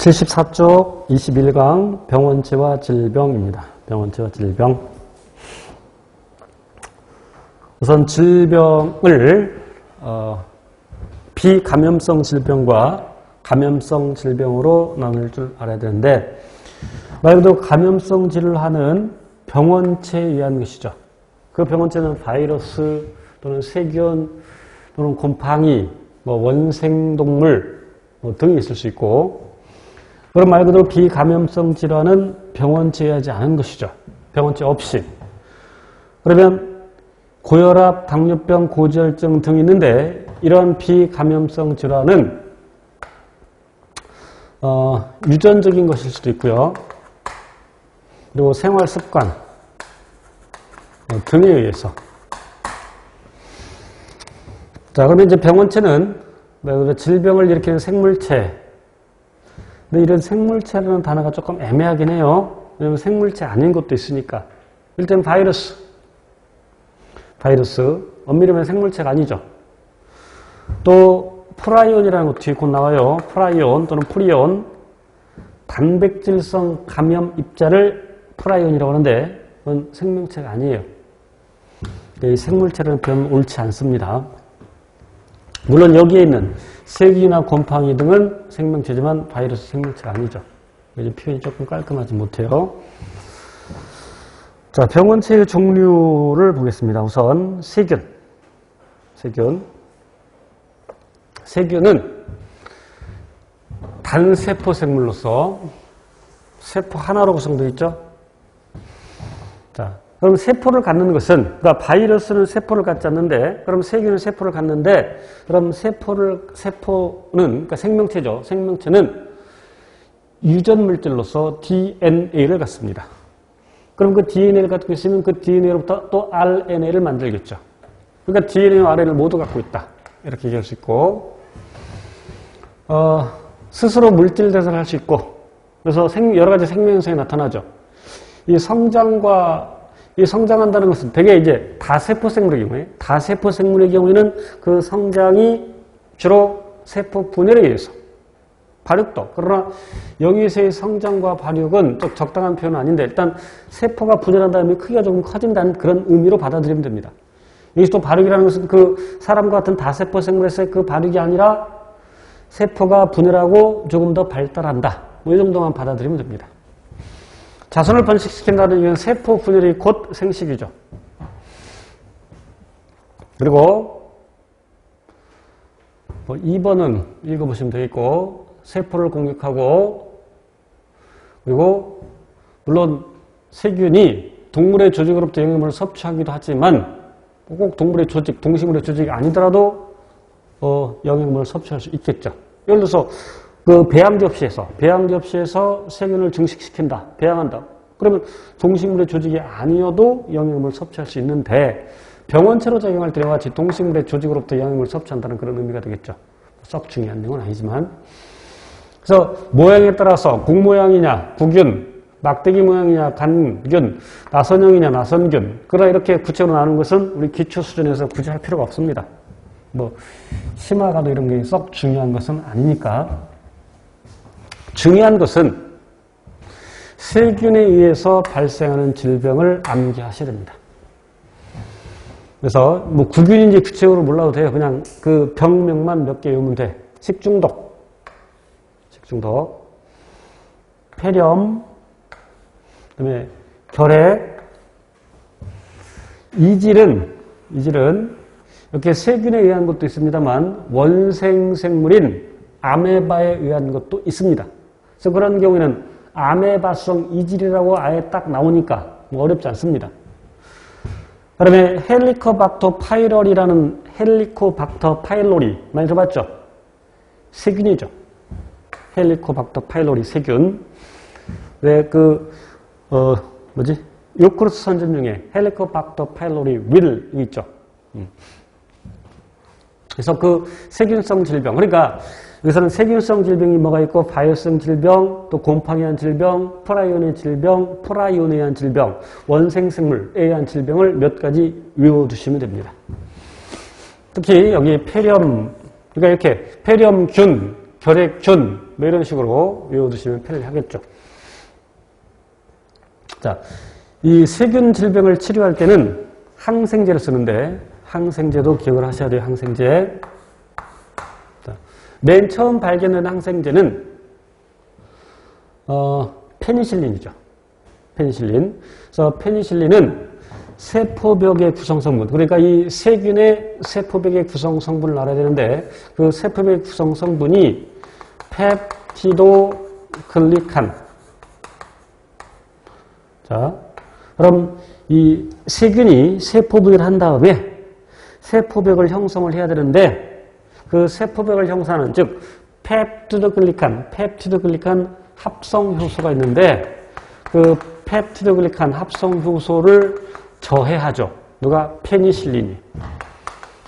74쪽 21강 병원체와 질병입니다. 병원체와 질병. 우선 질병을 비감염성 질병과 감염성 질병으로 나눌 줄 알아야 되는데, 말 그대로 감염성 질환은 병원체에 의한 것이죠. 그 병원체는 바이러스 또는 세균 또는 곰팡이, 원생동물 등이 있을 수 있고, 그럼 말 그대로 비감염성 질환은 병원체에 하지 않은 것이죠. 병원체 없이. 그러면 고혈압, 당뇨병, 고지혈증 등이 있는데, 이런 비감염성 질환은 유전적인 것일 수도 있고요. 그리고 생활 습관 등에 의해서. 자, 그러면 이제 병원체는 질병을 일으키는 생물체. 근데 이런 생물체라는 단어가 조금 애매하긴 해요. 왜냐하면 생물체 아닌 것도 있으니까. 일단 바이러스. 엄밀히 말하면 생물체가 아니죠. 또 프라이온이라는 것도 뒤에 곧 나와요. 프라이온 또는 프리온. 단백질성 감염 입자를 프라이온이라고 하는데 그건 생명체가 아니에요. 이 생물체라는 표현은 옳지 않습니다. 물론 여기에 있는 세균이나 곰팡이 등은 생명체지만 바이러스 생명체가 아니죠. 표현이 조금 깔끔하지 못해요. 자, 병원체의 종류를 보겠습니다. 우선 세균. 세균은 단세포 생물로서 세포 하나로 구성되어 있죠. 자, 그럼 세포를 갖는 것은, 그러니까 바이러스는 세포를 갖지 않는데, 그럼 세균은 세포를 갖는데, 그럼 세포는, 그러니까 생명체죠. 생명체는 유전물질로서 DNA를 갖습니다. 그럼 그 DNA를 갖고 있으면 그 DNA로부터 또 RNA를 만들겠죠. 그러니까 DNA와 RNA를 모두 갖고 있다. 이렇게 얘기할 수 있고, 스스로 물질 대사를 할 수 있고, 그래서 여러 가지 생명 현상이 나타나죠. 이 성장한다는 것은 되게 이제 다세포 생물의 경우에는 그 성장이 주로 세포 분열에 의해서, 발육도. 그러나 여기서의 성장과 발육은 좀 적당한 표현은 아닌데, 일단 세포가 분열한 다음에 크기가 조금 커진다는 그런 의미로 받아들이면 됩니다. 여기서 또 발육이라는 것은 그 사람과 같은 다세포 생물에서의 그 발육이 아니라 세포가 분열하고 조금 더 발달한다. 이 정도만 받아들이면 됩니다. 자손을 번식시킨다는 이유는 세포 분열이 곧 생식이죠. 그리고 2번은 읽어보시면 되겠고, 세포를 공격하고, 그리고 물론 세균이 동물의 조직으로부터 영양분을 섭취하기도 하지만 꼭 동물의 조직, 동식물의 조직이 아니더라도 영양분을 섭취할 수 있겠죠. 예를 들어서 그 배양 접시에서 세균을 증식시킨다, 배양한다. 그러면 동식물의 조직이 아니어도 영양분을 섭취할 수 있는데, 병원체로 작용할 때와 같이 동식물의 조직으로부터 영양분을 섭취한다는 그런 의미가 되겠죠. 썩 중요한 내용은 아니지만. 그래서 모양에 따라서 공 모양이냐, 구균, 막대기 모양이냐, 간균, 나선형이냐, 나선균. 그러나 이렇게 구체적으로 나누는 것은 우리 기초 수준에서 굳이 할 필요가 없습니다. 심화가도 이런 게 썩 중요한 것은 아니니까. 중요한 것은 세균에 의해서 발생하는 질병을 암기하셔야 됩니다. 그래서 구균인지 구체적으로 몰라도 돼요. 그냥 그 병명만 몇 개 외우면 돼. 식중독, 폐렴, 그다음에 결핵, 이질은 이렇게 세균에 의한 것도 있습니다만 원생생물인 아메바에 의한 것도 있습니다. 그래서 그런 경우에는 아메바성 이질이라고 아예 딱 나오니까 어렵지 않습니다. 그다음에 헬리코박터 파이럴이라는 헬리코박터 파일로리 많이 들어봤죠? 세균이죠. 헬리코박터 파일로리 세균. 왜 요크루트 선전 중에 헬리코박터 파일로리 윌 있죠. 그래서 그 세균성 질병, 그러니까 여기서는 세균성 질병이 뭐가 있고, 바이러스성 질병, 또 곰팡이한 질병, 프라이온의 질병, 프라이온에 의한 질병, 원생생물에 의한 질병을 몇 가지 외워두시면 됩니다. 특히 여기 폐렴, 그러니까 이렇게 폐렴균, 결핵균, 뭐 이런 식으로 외워두시면 편리하겠죠. 자, 이 세균 질병을 치료할 때는 항생제를 쓰는데 항생제도 기억을 하셔야 돼요. 항생제. 자, 맨 처음 발견된 항생제는 페니실린이죠. 페니실린. 그래서 페니실린은 세포벽의 구성성분, 그러니까 이 세균의 세포벽의 구성성분을 알아야 되는데 그 세포벽의 구성성분이 펩티도글리칸. 자, 그럼 이 세균이 세포부위를 한 다음에 세포벽을 형성을 해야 되는데 그 세포벽을 형성하는 즉 펩티도글리칸 합성 효소가 있는데 그 펩티도글리칸 합성 효소를 저해하죠. 누가? 페니실린이.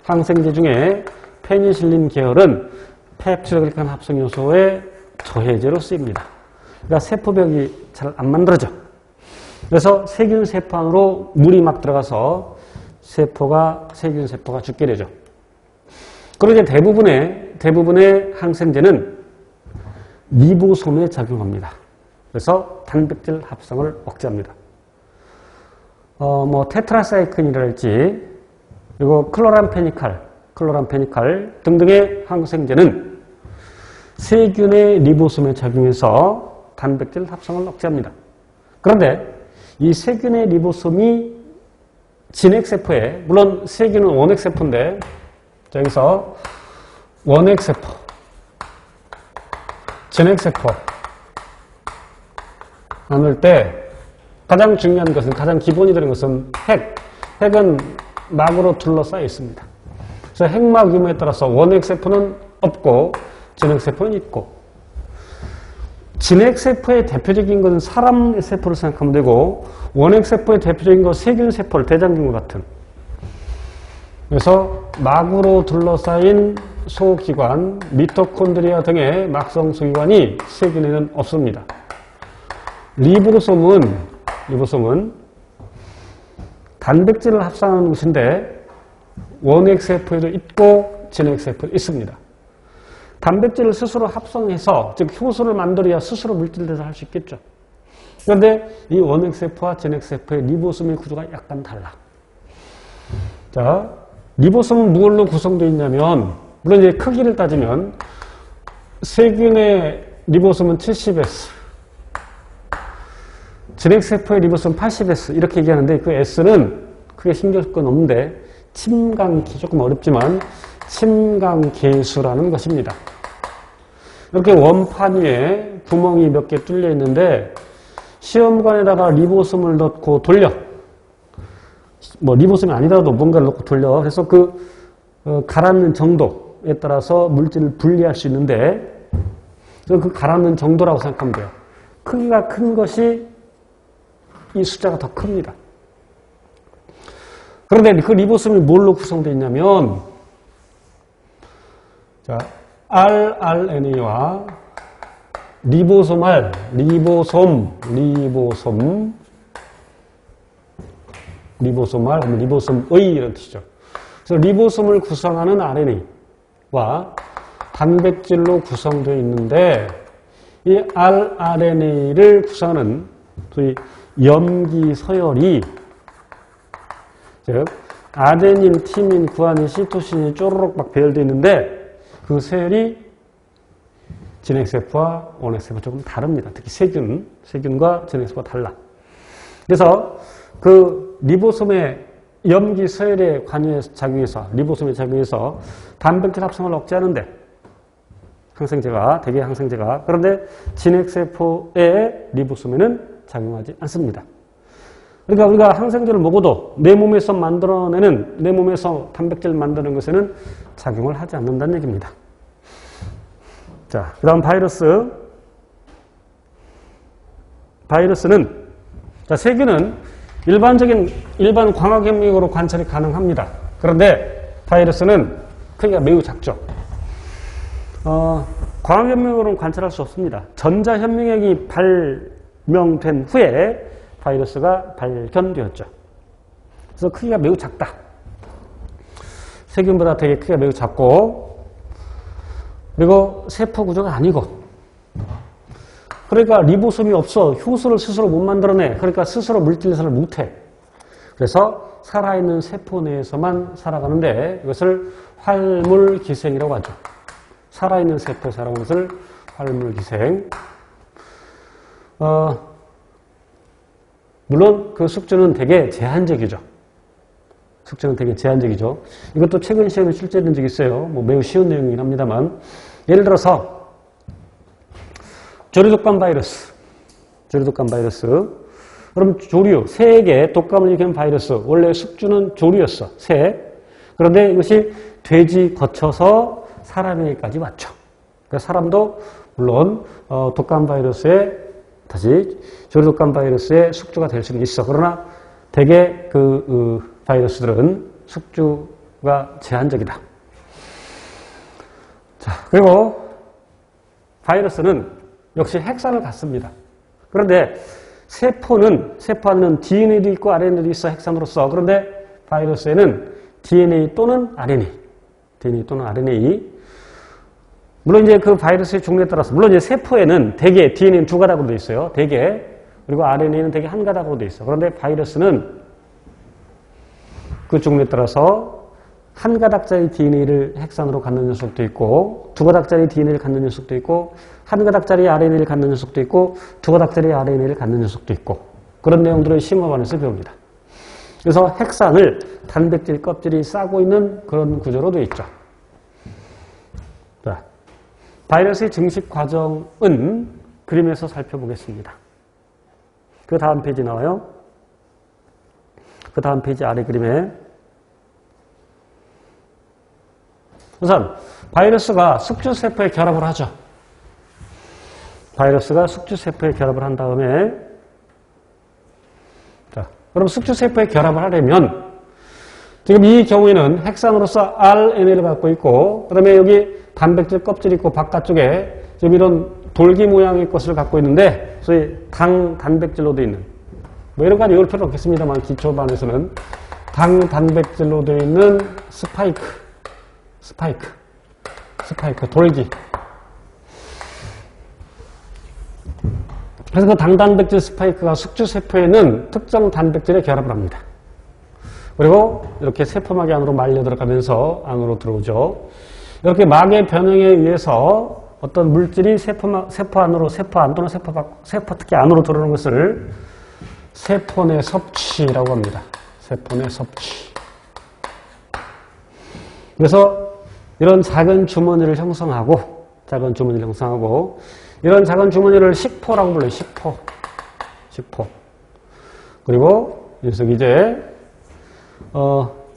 항생제 중에 페니실린 계열은 펩티도글리칸 합성 효소의 저해제로 쓰입니다. 그러니까 세포벽이 잘 안 만들어져. 그래서 세균 세포 안으로 물이 막 들어가서 세균 세포가 죽게 되죠. 그리고 이제 대부분의 항생제는 리보솜에 작용합니다. 그래서 단백질 합성을 억제합니다. 뭐 테트라사이클이랄지 그리고 클로람페니칼 등등의 항생제는 세균의 리보솜에 작용해서 단백질 합성을 억제합니다. 그런데 이 세균의 리보솜이 진핵세포에, 물론 세균은 원핵세포인데 여기서 원핵세포, 진핵세포 나눌 때 가장 중요한 것은, 가장 기본이 되는 것은 핵은 막으로 둘러싸여 있습니다. 그래서 핵막 유무에 따라서 원핵세포는 없고 진핵세포는 있고, 진핵세포의 대표적인 것은 사람 세포를 생각하면 되고 원핵세포의 대표적인 것은 세균세포를 대장균과 같은. 그래서 막으로 둘러싸인 소기관, 미토콘드리아 등의 막성 소기관이 세균에는 없습니다. 리보솜은 단백질을 합성하는 것인데 원핵세포에도 있고 진핵세포에도 있습니다. 단백질을 스스로 합성해서, 즉 효소를 만들어야 스스로 물질대사를 할 수 있겠죠. 그런데 이 원핵세포와 진핵세포의 리보솜의 구조가 약간 달라. 자, 리보솜은 무엇로 구성되어 있냐면, 물론 이제 크기를 따지면 세균의 리보솜은 70S, 진핵세포의 리보솜 80S 이렇게 얘기하는데 그 S는 크게 신경 쓸 건 없는데 침강기, 조금 어렵지만 침강계수라는 것입니다. 이렇게 원판 위에 구멍이 몇 개 뚫려 있는데 시험관에다가 리보솜을 넣고 돌려, 뭐 리보솜이 아니더라도 뭔가를 넣고 돌려, 그래서 그 가라앉는 정도에 따라서 물질을 분리할 수 있는데 그 가라앉는 정도라고 생각하면 돼요. 크기가 큰 것이 이 숫자가 더 큽니다. 그런데 그 리보솜이 뭘로 구성되어 있냐면, 자, rRNA와 리보솜 리보솜의 이런 뜻이죠. 그래서 리보솜을 구성하는 RNA와 단백질로 구성되어 있는데 이 rRNA를 구성하는 소위 염기 서열이, 즉 아데닌, 티민, 구아닌, 시토신이 쪼르륵 막 배열되어 있는데 그 서열이 진핵세포와 원핵세포 조금 다릅니다. 특히 세균과 진핵세포가 달라. 그래서 그 리보솜의 염기 서열에 작용해서, 리보솜에 작용해서 단백질 합성을 억제하는데 대개 항생제가, 그런데 진핵세포의 리보솜에는 작용하지 않습니다. 그러니까 우리가 항생제를 먹어도 내 몸에서 단백질을 만드는 것에는 작용을 하지 않는다는 얘기입니다. 자, 그 다음 바이러스는, 자, 세균은 일반 광학현미경으로 관찰이 가능합니다. 그런데 바이러스는 크기가 매우 작죠. 광학현미경으로는 관찰할 수 없습니다. 전자현미경이 발명된 후에 바이러스가 발견되었죠. 그래서 크기가 매우 작다. 세균보다 되게 크기가 매우 작고, 그리고 세포 구조가 아니고, 그러니까 리보솜이 없어. 효소를 스스로 못 만들어내. 그러니까 스스로 물질대사를 못해. 그래서 살아있는 세포 내에서만 살아가는데 이것을 활물기생이라고 하죠. 살아있는 세포에 살아가는 것을 활물기생. 물론 그 숙주는 되게 제한적이죠. 숙주는 되게 제한적이죠. 이것도 최근 시험에 출제된 적이 있어요. 뭐 매우 쉬운 내용이긴 합니다만. 예를 들어서 조류독감 바이러스. 그럼 조류, 새에게 독감을 일으키는 바이러스. 원래 숙주는 조류였어. 새. 그런데 이것이 돼지 거쳐서 사람에게까지 왔죠. 그러니까 사람도 물론 독감 바이러스에 다시 조류독감 바이러스의 숙주가 될 수는 있어. 그러나 대개 그 바이러스들은 숙주가 제한적이다. 자, 그리고 바이러스는 역시 핵산을 갖습니다. 그런데 세포 안에는 DNA도 있고 RNA도 있어, 핵산으로서. 그런데 바이러스에는 DNA 또는 RNA. 물론 이제 그 바이러스의 종류에 따라서, 물론 이제 세포에는 대개 DNA는 두 가닥으로 되어 있어요. 대개. 그리고 RNA는 대개 한 가닥으로 되어 있어. 그런데 바이러스는 그 종류에 따라서 한 가닥짜리 DNA를 핵산으로 갖는 녀석도 있고, 두 가닥짜리 DNA를 갖는 녀석도 있고, 한 가닥짜리 RNA를 갖는 녀석도 있고, 두 가닥짜리 RNA를 갖는 녀석도 있고, 그런 내용들을 심화반에서 배웁니다. 그래서 핵산을 단백질 껍질이 싸고 있는 그런 구조로 되어 있죠. 자, 바이러스의 증식 과정은 그림에서 살펴보겠습니다. 그 다음 페이지 나와요. 그 다음 페이지 아래 그림에. 우선 바이러스가 숙주세포에 결합을 하죠. 바이러스가 숙주세포에 결합을 한 다음에, 자, 그럼 숙주세포에 결합을 하려면 지금 이 경우에는 핵산으로서 RNA를 갖고 있고, 그 다음에 여기 단백질 껍질이 있고 바깥쪽에 지금 이런 돌기 모양의 것을 갖고 있는데, 소위 단백질로 되어 있는, 뭐 이런 가지 외울 필요는 없겠습니다만 기초반에서는 단백질로 되어 있는 스파이크, 돌기. 그래서 그 단백질 스파이크가 숙주세포에는 특정 단백질에 결합을 합니다. 그리고 이렇게 세포막이 안으로 말려 들어가면서 안으로 들어오죠. 이렇게 막의 변형에 의해서 어떤 물질이 세포 안으로, 세포 안 또는 세포 특히 안으로 들어오는 것을 세포 내 섭취라고 합니다. 세포 내 섭취. 그래서 이런 작은 주머니를 형성하고, 이런 작은 주머니를 식포라고 불러요. 식포. 그리고 이 녀석이 이제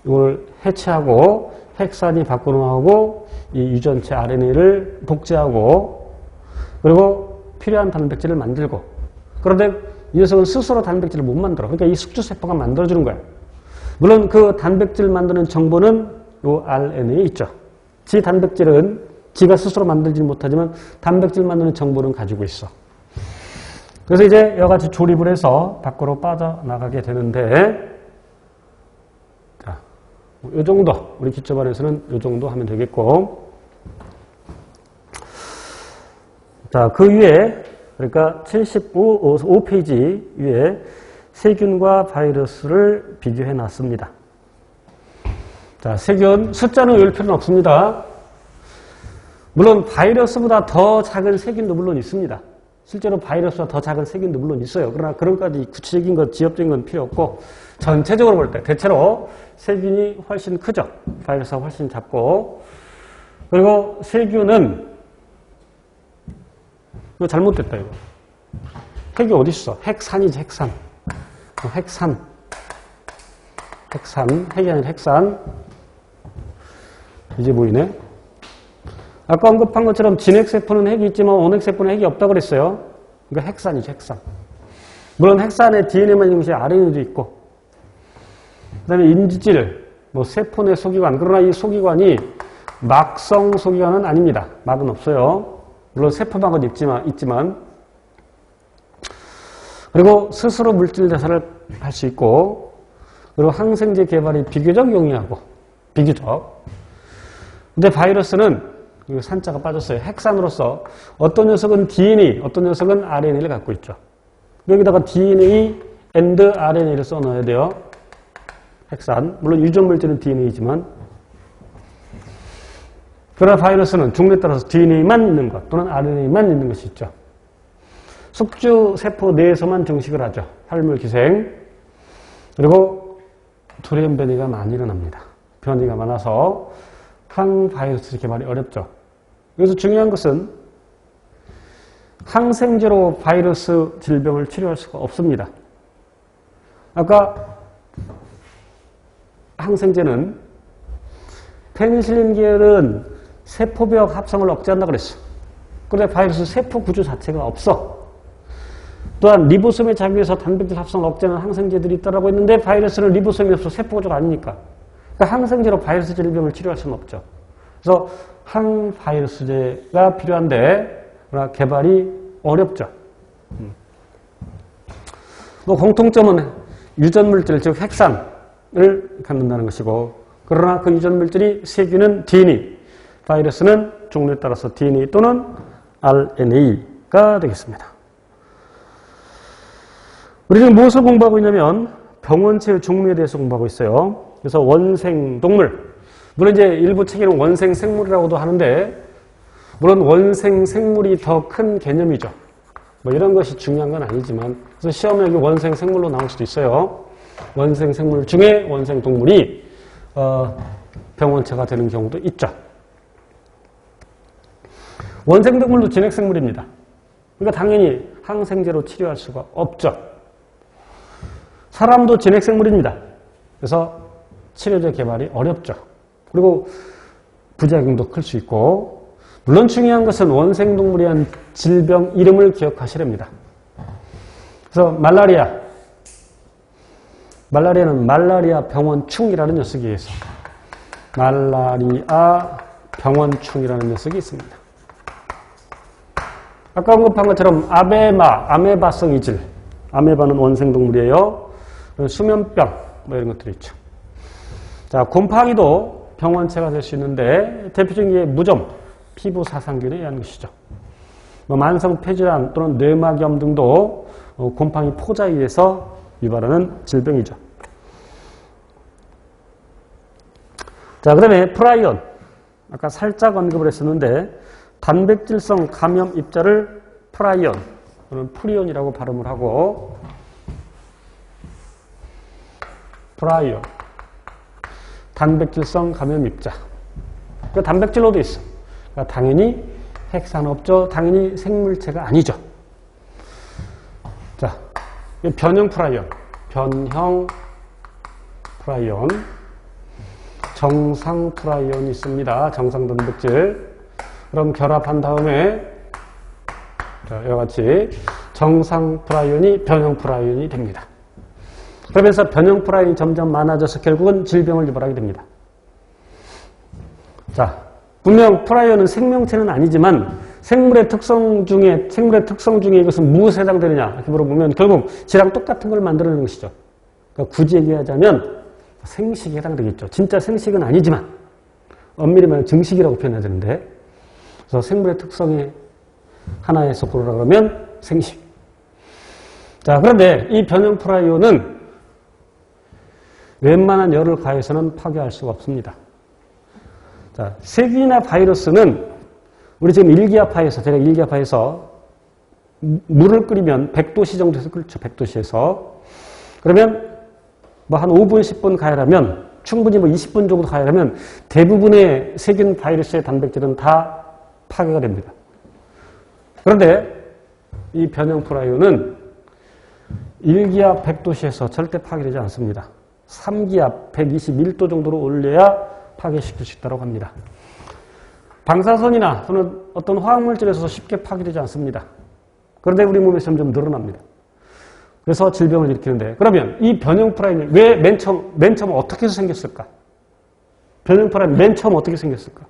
이걸 해체하고 핵산이 밖으로 나오고 이 유전체 RNA를 복제하고, 그리고 필요한 단백질을 만들고. 그런데 이 녀석은 스스로 단백질을 못 만들어. 그러니까 이 숙주세포가 만들어주는 거야. 물론 그 단백질 만드는 정보는 요 RNA에 있죠. 지 단백질은 지가 스스로 만들지 못하지만 단백질 만드는 정보는 가지고 있어. 그래서 이제 이와 같이 조립을 해서 밖으로 빠져나가게 되는데, 자, 요 정도, 우리 기초반에서는 요 정도 하면 되겠고, 자, 그 위에, 그러니까 75페이지 위에 세균과 바이러스를 비교해 놨습니다. 자, 세균, 숫자는 외울 필요는 없습니다. 물론 바이러스보다 더 작은 세균도 물론 있습니다. 실제로 바이러스보다 더 작은 세균도 물론 있어요. 그러나 그런까지 구체적인 것, 지엽적인 건 필요 없고, 전체적으로 볼 때 대체로 세균이 훨씬 크죠. 바이러스가 훨씬 작고. 그리고 세균은, 이거 잘못됐다, 이거. 핵이 어디 있어? 핵산이지, 핵산. 핵이 아니라 핵산. 이제 보이네. 아까 언급한 것처럼 진핵세포는 핵이 있지만 원핵세포는 핵이 없다고 그랬어요. 그러니까 핵산이죠, 핵산. 물론 핵산에 DNA만 있는 것이 RNA도 있고, 그 다음에 인지질, 뭐 세포 내 소기관. 그러나 이 소기관이 막성 소기관은 아닙니다. 막은 없어요. 물론 세포막은 있지만. 그리고 스스로 물질 대사를 할 수 있고, 그리고 항생제 개발이 비교적 용이하고, 비교적. 근데 바이러스는 그리고 산자가 빠졌어요. 핵산으로서 어떤 녀석은 DNA, 어떤 녀석은 RNA를 갖고 있죠. 여기다가 DNA and RNA를 써넣어야 돼요. 핵산. 물론 유전물질은 DNA지만. 그러나 바이러스는 종류에 따라서 DNA만 있는 것 또는 RNA만 있는 것이 있죠. 숙주 세포 내에서만 증식을 하죠. 활물기생. 그리고 돌연 변이가 많이 일어납니다. 변이가 많아서 항바이러스 개발이 어렵죠. 그래서 중요한 것은 항생제로 바이러스 질병을 치료할 수가 없습니다. 아까 항생제는 페니실린 계열은 세포벽 합성을 억제한다 그랬어. 그런데 바이러스 세포 구조 자체가 없어. 또한 리보솜에 작용해서 단백질 합성 억제하는 항생제들이 있다고 했는데 바이러스는 리보솜이 없어 세포 구조가 아니니까. 그러니까 항생제로 바이러스 질병을 치료할 수는 없죠. 그래서 항바이러스제가 필요한데 그러나 개발이 어렵죠. 뭐 공통점은 유전물질, 즉 핵산을 갖는다는 것이고, 그러나 그 유전물질이 세균은 DNA, 바이러스는 종류에 따라서 DNA 또는 RNA가 되겠습니다. 우리는 무엇을 공부하고 있냐면 병원체의 종류에 대해서 공부하고 있어요. 그래서 원생동물, 물론 이제 일부 책에는 원생생물이라고도 하는데, 물론 원생생물이 더 큰 개념이죠. 뭐 이런 것이 중요한 건 아니지만, 그래서 시험에 여기 원생생물로 나올 수도 있어요. 원생생물 중에 원생동물이 병원체가 되는 경우도 있죠. 원생동물도 진핵생물입니다. 그러니까 당연히 항생제로 치료할 수가 없죠. 사람도 진핵생물입니다. 그래서 치료제 개발이 어렵죠. 그리고 부작용도 클 수 있고, 물론 중요한 것은 원생동물에 의한 질병 이름을 기억하시랍니다. 그래서 말라리아는 말라리아 병원충이라는 녀석이 있어요. 말라리아 병원충이라는 녀석이 있습니다. 아까 언급한 것처럼 아메바성 이질, 아메바는 원생동물이에요. 수면병 뭐 이런 것들이 있죠. 자, 곰팡이도 병원체가 될 수 있는데 대표적인 게 무좀, 피부 사상균에 의한 것이죠. 뭐 만성 폐질환 또는 뇌막염 등도 곰팡이 포자에 의해서 유발하는 질병이죠. 자, 그 다음에 프라이온. 아까 살짝 언급을 했었는데 단백질성 감염 입자를 프라이온 또는 프리온이라고 발음을 하고, 프라이온 단백질성 감염 입자. 그 단백질로도 있어. 그러니까 당연히 핵산 없죠. 당연히 생물체가 아니죠. 자, 변형 프라이온, 정상 프라이온이 있습니다. 정상 단백질. 그럼 결합한 다음에 자, 이와 같이 정상 프라이온이 변형 프라이온이 됩니다. 그러면서 변형 프라이온이 점점 많아져서 결국은 질병을 유발하게 됩니다. 자, 분명 프라이온은 생명체는 아니지만 생물의 특성 중에 이것은 무엇에 해당되느냐 이렇게 물어보면 결국 쥐랑 똑같은 걸 만들어내는 것이죠. 그러니까 굳이 얘기하자면 생식에 해당되겠죠. 진짜 생식은 아니지만 엄밀히 말하면 증식이라고 표현해야 되는데, 그래서 생물의 특성의 하나에서 고르라 그러면 생식. 자, 그런데 이 변형 프라이온은 웬만한 열을 가해서는 파괴할 수가 없습니다. 자, 세균이나 바이러스는 우리 지금 대략 일기압하에서 물을 끓이면 100도씨 정도에서 끓죠. 100도씨에서. 그러면 뭐 한 5분, 10분 가열하면, 충분히 뭐 20분 정도 가열하면 대부분의 세균 바이러스의 단백질은 다 파괴가 됩니다. 그런데 이 변형 프라이온은 1기압 100도씨에서 절대 파괴되지 않습니다. 3기압 121도 정도로 올려야 파괴시킬 수 있다고 합니다. 방사선이나 또는 어떤 화학물질에서 쉽게 파괴되지 않습니다. 그런데 우리 몸에 점점 늘어납니다. 그래서 질병을 일으키는데, 그러면 이 변형 프라이온이 왜 맨 처음 어떻게 해서 생겼을까? 변형 프라이온 맨 처음 어떻게 생겼을까?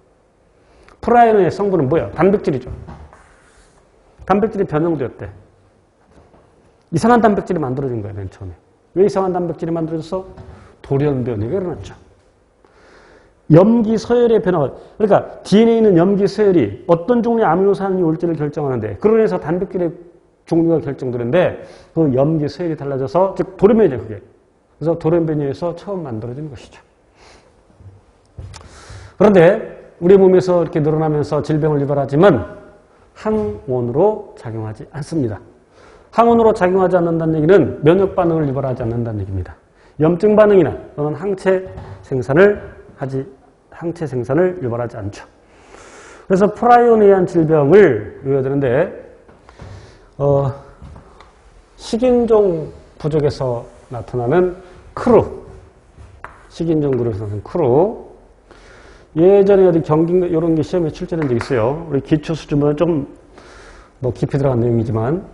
프라이온의 성분은 뭐야? 단백질이죠. 단백질이 변형되었대. 이상한 단백질이 만들어진 거예요, 맨 처음에. 왜 이상한 단백질이 만들어져서? 돌연 변이가 일어났죠. 염기 서열의 변화가, 그러니까 DNA는 염기 서열이 어떤 종류의 아미노산이 올지를 결정하는데, 그로 인해서 단백질의 종류가 결정되는데, 그 염기 서열이 달라져서, 즉 돌연변이죠, 그게. 그래서 돌연변이에서 처음 만들어지는 것이죠. 그런데 우리 몸에서 이렇게 늘어나면서 질병을 유발하지만 항원으로 작용하지 않습니다. 항원으로 작용하지 않는다는 얘기는 면역 반응을 유발하지 않는다는 얘기입니다. 염증 반응이나 또는 항체 생산을 유발하지 않죠. 그래서 프라이온에 의한 질병을 이어야 되는데, 식인종 부족에서 나타나는 크루, 식인종 부족에서 나타나는 크루. 예전에 어디 경기 이런 게 시험에 출제된 적이 있어요. 우리 기초 수준보다 좀 뭐 깊이 들어간 내용이지만,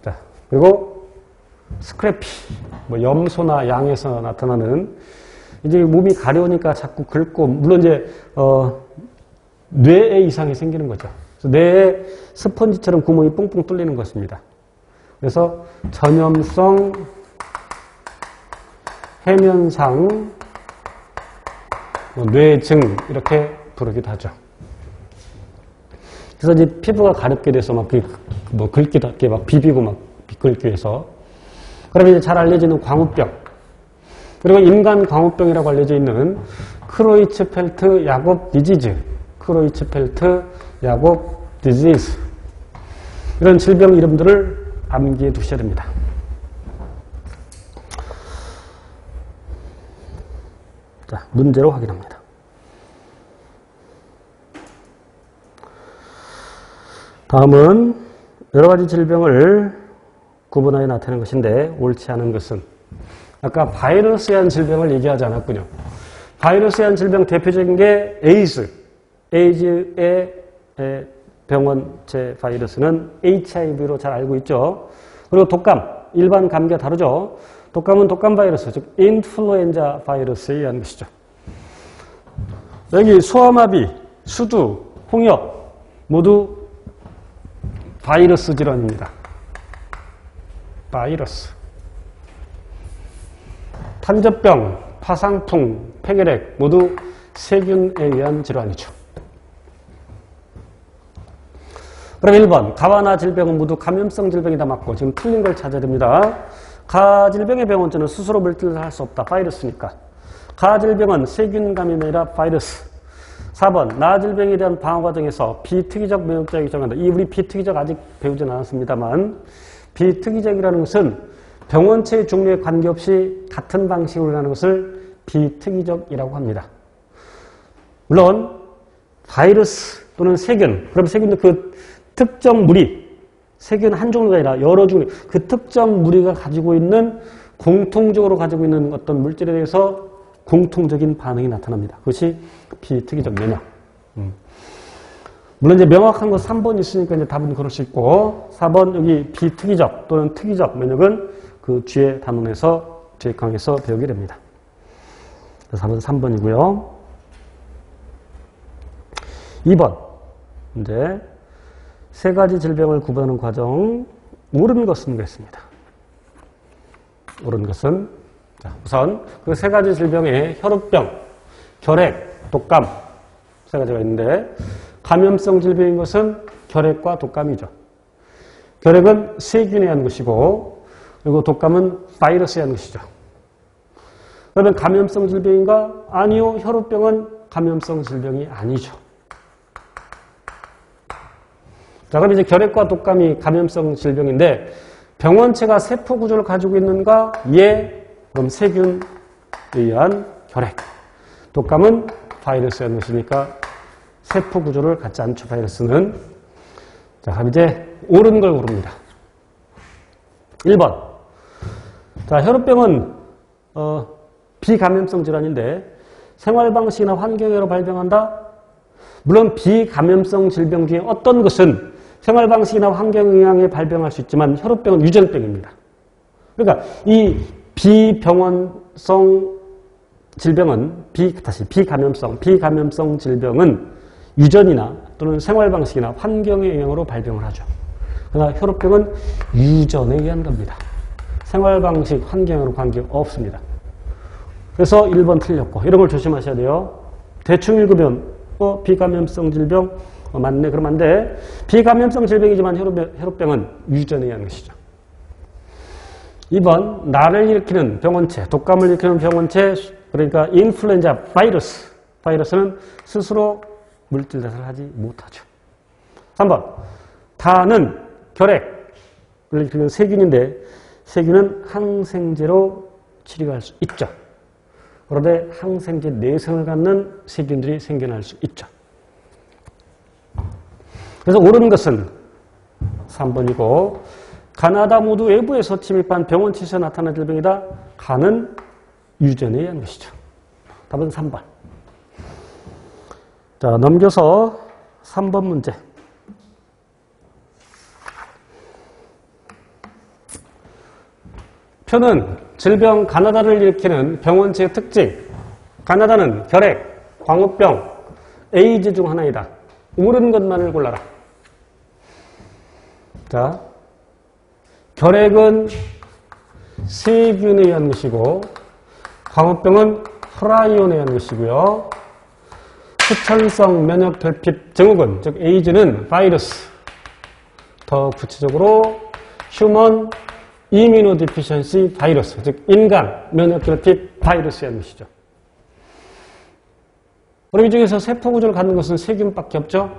자, 그리고 스크래피, 뭐 염소나 양에서 나타나는, 이제 몸이 가려우니까 자꾸 긁고, 물론 이제 뇌에 이상이 생기는 거죠. 그래서 뇌에 스펀지처럼 구멍이 뽕뽕 뚫리는 것입니다. 그래서 전염성 해면상 뇌증 이렇게 부르기도 하죠. 그래서 이제 피부가 가렵게 돼서 막 긁기도 하게 막 비비고 막 긁기 해서, 그러면 이제 잘 알려지는 광우병, 그리고 인간 광우병이라고 알려져 있는 크로이츠펠트 야곱 디지즈, 크로이츠펠트 야곱 디지즈, 이런 질병 이름들을 암기해 두셔야 됩니다. 자, 문제로 확인합니다. 다음은 여러 가지 질병을 구분하여 나타내는 것인데, 옳지 않은 것은, 아까 바이러스에 의한 질병을 얘기하지 않았군요. 바이러스에 의한 질병 대표적인 게 에이즈의 병원체 바이러스는 HIV로 잘 알고 있죠. 그리고 독감, 일반 감기가 다르죠. 독감은 독감 바이러스, 즉 인플루엔자 바이러스에 의한 것이죠. 여기 소아마비, 수두, 홍역 모두 바이러스 질환입니다. 바이러스. 탄저병, 파상풍, 폐결핵 모두 세균에 의한 질환이죠. 그럼 1번, 가와나 질병은 모두 감염성 질병이다 맞고, 지금 틀린 걸 찾아야 됩니다. 가 질병의 병원체는 스스로 물질을 할 수 없다. 바이러스니까. 가 질병은 세균 감염이 아니라 바이러스. 4번, 나 질병에 대한 방어 과정에서 비특이적 면역작용이 정한다. 이 우리 비특이적 아직 배우진 않았습니다만, 비특이적이라는 것은 병원체의 종류에 관계없이 같은 방식으로 하는 것을 비특이적이라고 합니다. 물론 바이러스 또는 세균, 그럼 세균도 그 특정 무리, 세균 한 종류가 아니라 여러 종류, 그 특정 무리가 가지고 있는, 공통적으로 가지고 있는 어떤 물질에 대해서 공통적인 반응이 나타납니다. 그것이 비특이적 면역. 물론 이제 명확한 거 3번 있으니까 이제 답은 그럴 수 있고, 4번 여기 비특이적 또는 특이적 면역은 그 뒤에 단원에서, 뒤에 강에서 배우게 됩니다. 그래서 답은 3번이고요. 2번. 이제 세 가지 질병을 구분하는 과정, 옳은 것은 그랬습니다. 옳은 것은, 자, 우선 그 세 가지 질병에 혈우병, 결핵, 독감 세 가지가 있는데, 감염성 질병인 것은 결핵과 독감이죠. 결핵은 세균에 의한 것이고, 그리고 독감은 바이러스에 의한 것이죠. 그러면 감염성 질병인가? 아니요. 혈우병은 감염성 질병이 아니죠. 자, 그럼 이제 결핵과 독감이 감염성 질병인데, 병원체가 세포 구조를 가지고 있는가? 예. 그럼 세균에 의한 결핵. 독감은 바이러스에 의한 것이니까 세포 구조를 갖지 않죠, 바이러스는. 자, 그럼 이제 옳은 걸 고릅니다. 1번. 자, 혈우병은 비감염성 질환인데 생활방식이나 환경으로 발병한다? 물론 비감염성 질병 중에 어떤 것은 생활방식이나 환경 영향에 발병할 수 있지만 혈우병은 유전병입니다. 그러니까 이 비병원성 질병은 비감염성 질병은 유전이나 또는 생활방식이나 환경의 영향으로 발병을 하죠. 그러나 혈우병은 유전에 의한 겁니다. 생활방식, 환경으로 관계없습니다. 그래서 1번 틀렸고, 이런 걸 조심하셔야 돼요. 대충 읽으면 비감염성 질병 맞네. 그럼 안 돼. 비감염성 질병이지만 혈우병은 유전에 의한 것이죠. 2번 나를 일으키는 병원체, 독감을 일으키는 병원체, 그러니까 인플루엔자 바이러스. 바이러스는 스스로 물질 대사를 하지 못하죠. 3번 다는 결핵을 일으키는 세균인데 세균은 항생제로 치료할 수 있죠. 그런데 항생제 내성을 갖는 세균들이 생겨날 수 있죠. 그래서 옳은 것은 3번이고 가나다 모두 외부에서 침입한 병원체에서 나타난 질병이다. 가는 유전에 의한 것이죠. 답은 3번. 자, 넘겨서 3번 문제. 표는 질병 가나다를 일으키는 병원체의 특징. 가나다는 결핵, 광우병, 에이즈 중 하나이다. 옳은 것만을 골라라. 자, 결핵은 세균에 의한 것이고 광우병은 프라이온에 의한 것이고요. 후천성 면역 결핍 증후군, 즉 에이즈는 바이러스, 더 구체적으로 휴먼 이뮤노디피션시 바이러스, 즉 인간 면역 결핍 바이러스에 의한 것이죠. 그럼 이 중에서 세포 구조를 갖는 것은 세균밖에 없죠.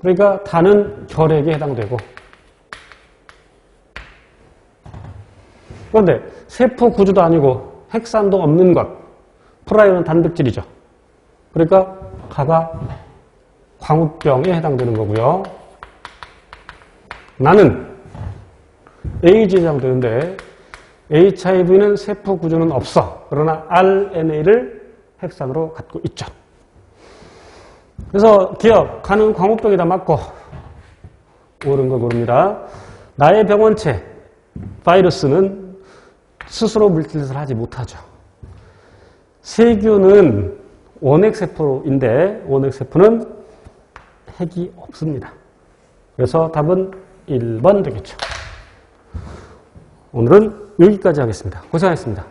그러니까 다는 결핵에 해당되고, 그런데 세포 구조도 아니고 핵산도 없는 것, 프라이온은 단백질이죠. 그러니까 가가 광우병에 해당되는 거고요. 나는 에이즈에 해당되는데 HIV는 세포 구조는 없어. 그러나 RNA를 핵산으로 갖고 있죠. 그래서 기억, 가는 광우병이다 맞고 옳은 걸 고릅니다. 나의 병원체, 바이러스는 스스로 물질대사를 하지 못하죠. 세균은 원핵세포인데 원핵세포는 핵이 없습니다. 그래서 답은 1번 되겠죠. 오늘은 여기까지 하겠습니다. 고생하셨습니다.